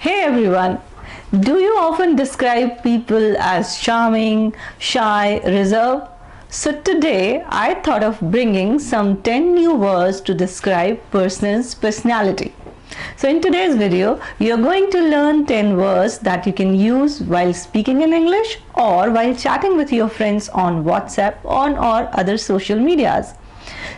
Hey everyone! Do you often describe people as charming, shy, reserved? So today I thought of bringing some 10 new words to describe person's personality. So in today's video, you're going to learn 10 words that you can use while speaking in English or while chatting with your friends on WhatsApp or other social medias.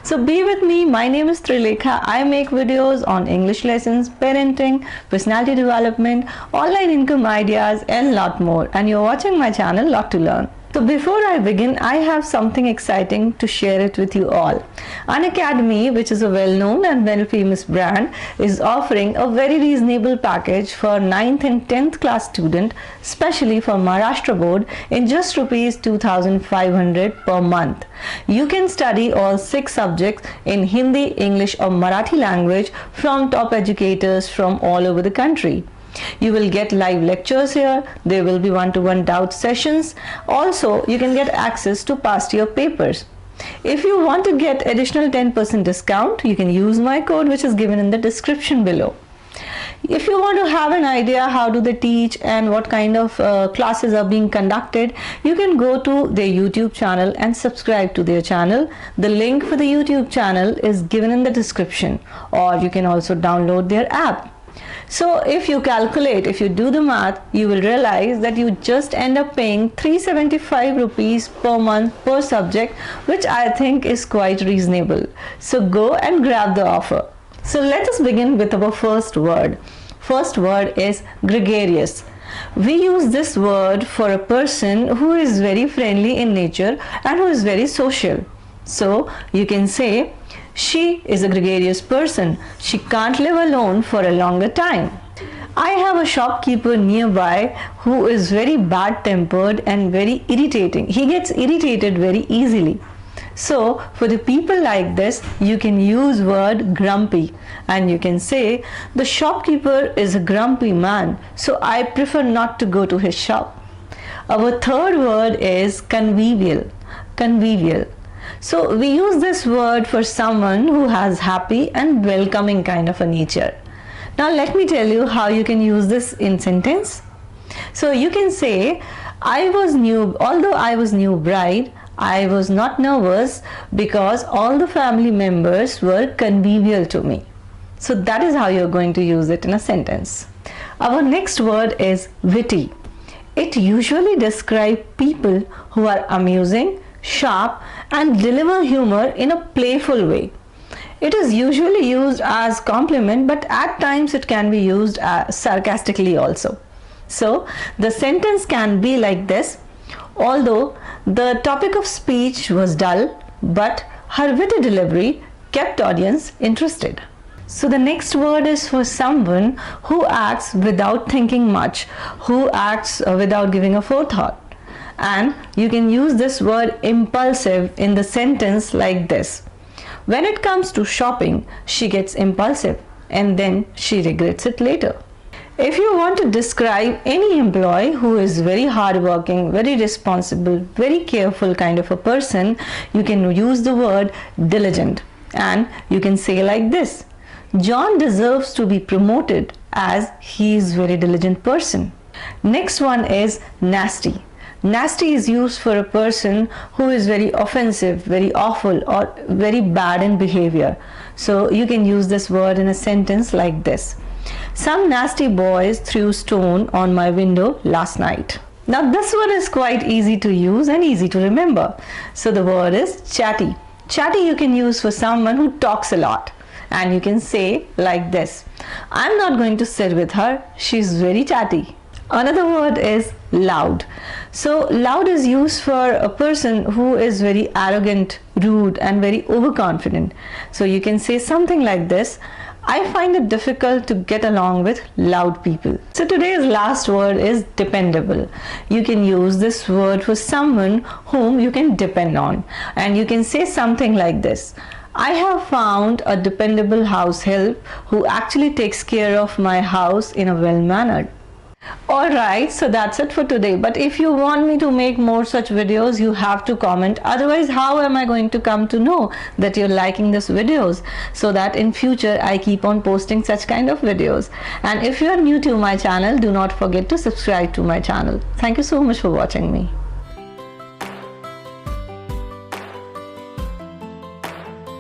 So be with me. My name is Trilekha. I make videos on English lessons, parenting, personality development, online income ideas and lot more. And you're watching my channel Lot to Learn. So before I begin, I have something exciting to share it with you all. Unacademy, which is a well-known and well-famous brand, is offering a very reasonable package for 9th and 10th class student, especially for Maharashtra board, in just rupees 2,500 per month. You can study all 6 subjects in Hindi, English or Marathi language from top educators from all over the country. You will get live lectures here. There will be one-to-one doubt sessions. Also, you can get access to past year papers. If you want to get additional 10% discount, you can use my code which is given in the description below. If you want to have an idea how do they teach and what kind of classes are being conducted, you can go to their YouTube channel and subscribe to their channel. The link for the YouTube channel is given in the description, or you can also download their app. So if you calculate, if you do the math, you will realize that you just end up paying 375 rupees per month per subject, which I think is quite reasonable. So go and grab the offer. So let us begin with our first word. First word is gregarious. We use this word for a person who is very friendly in nature and who is very social. So you can say, she is a gregarious person. She can't live alone for a longer time. I have a shopkeeper nearby who is very bad-tempered and very irritating. He gets irritated very easily. So for the people like this, you can use word grumpy, and you can say, the shopkeeper is a grumpy man, so I prefer not to go to his shop. Our third word is convivial. Convivial. So we use this word for someone who has happy and welcoming kind of a nature. Now let me tell you how you can use this in sentence. So you can say, although I was new bride, I was not nervous because all the family members were convivial to me. So that is how you're going to use it in a sentence. Our next word is witty. It usually describes people who are amusing, sharp and deliver humor in a playful way. It is usually used as compliment, but at times it can be used sarcastically also. So the sentence can be like this: although the topic of speech was dull, but her witty delivery kept audience interested. So the next word is for someone who acts without thinking much, who acts without giving a forethought. And you can use this word impulsive in the sentence like this: when it comes to shopping, she gets impulsive and then she regrets it later. If you want to describe any employee who is very hardworking, very responsible, very careful kind of a person, you can use the word diligent, and you can say like this: John deserves to be promoted as he is a very diligent person. Next one is nasty. Nasty is used for a person who is very offensive, very awful or very bad in behavior. So you can use this word in a sentence like this: some nasty boys threw stone on my window last night. Now this one is quite easy to use and easy to remember. So the word is chatty. Chatty you can use for someone who talks a lot. And you can say like this: I'm not going to sit with her, she's very chatty. Another word is loud. So loud is used for a person who is very arrogant, rude and very overconfident. So you can say something like this: I find it difficult to get along with loud people. So today's last word is dependable. You can use this word for someone whom you can depend on. And you can say something like this: I have found a dependable house help who actually takes care of my house in a well-mannered. Alright, so that's it for today. But if you want me to make more such videos, you have to comment. Otherwise, how am I going to come to know that you're liking these videos? So that in future, I keep on posting such kind of videos. And if you are new to my channel, do not forget to subscribe to my channel. Thank you so much for watching me.